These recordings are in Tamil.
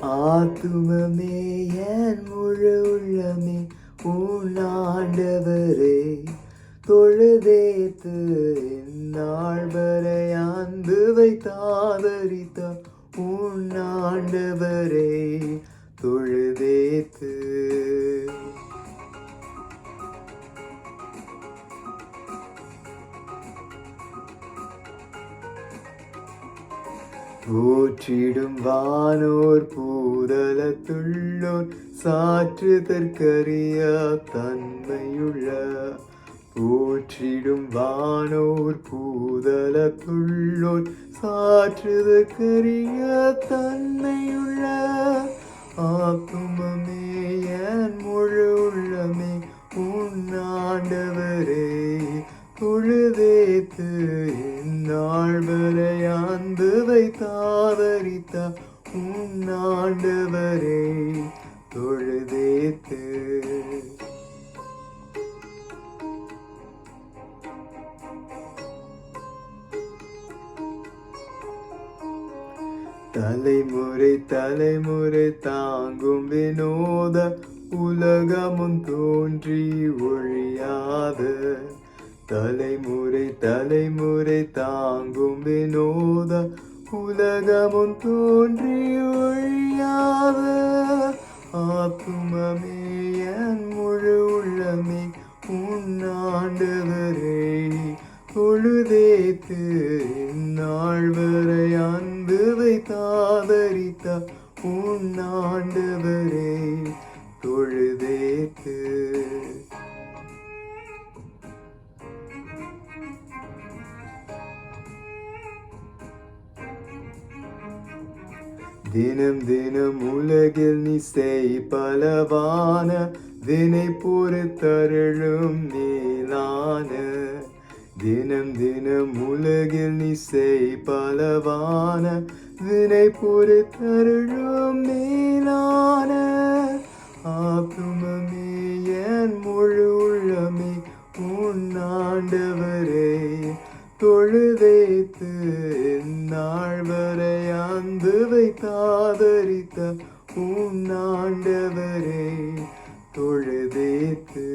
ஆத்துமமே என் முழு உள்ளமே உன் ஆண்டவரே தொழுதேத்து இந்நாள் வரை அன்பு வைத்தாதரித்த உன் ஆண்டவரே தொழுதேத்து. போற்றிடும் வானோர் பூதலத்துள்ளோர் சாற்றுதற்கரிய தன்மையுள்ள. போற்றிடும் வானோர் பூதலத்துள்ளோர் சாற்றுதற்கரிய தன்மையுள்ள. ஆத்துமமே என் முழு உள்ளமே உன் ஆண்டவரே தொழுதேத்து இந்நாள் வரை அன்பு வைத்தாதரித்த உன் ஆண்டவரே தொழுதேத்து. தலைமுறை தலைமுறை தாங்கும் வினோத உலகமும் தோன்றி ஒழியாத. தலைமுறை தலைமுறை தாங்கும் வினோத உலகமும் தோன்றி ஒழியாத. ஆத்துமமே என் முழு உள்ளமே உன் ஆண்டவரே தொழுதேத்து இந்நாள் வரை அன்பு வைத்தாதரித்த உன் ஆண்டவரே தொழுதேத்து. தினம் தினம் உலகில் நீ செய் பலவான வினை பொறுத்தருளும் மேலான. தினம் தினம் உலகில் நீ செய் பலவான வினை பொறுத்தருளும் மேலான. ஆத்துமமே என் முழு உள்ளமே உன் ஆண்டவரே தொழுதேத்து இந்நாள் வரை அன்பு வைத்தாதரித்த உன் ஆண்டவரே தொழுதேத்து.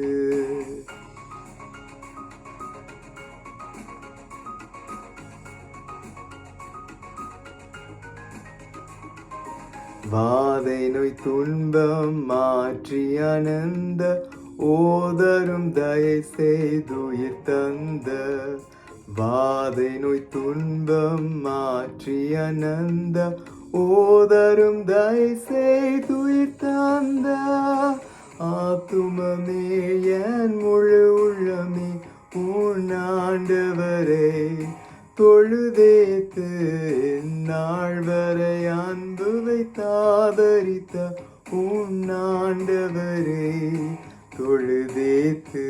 வாதை நோய் துன்பம் மாற்றி அனந்த ஓதரும் தயை செய்துயிர் தந்த. வாதை நோய் துன்பம் மாற்றி அனந்த ஓதரும் தயை செய்துயிர் தந்த. ஆத்துமமே என் முழு உள்ளமே உன் ஆண்டவரே தொழுதேத்து இந்நாள் வரை அன்பு வைத்தாதரித்த உன் ஆண்டவரே தொழுதேத்து.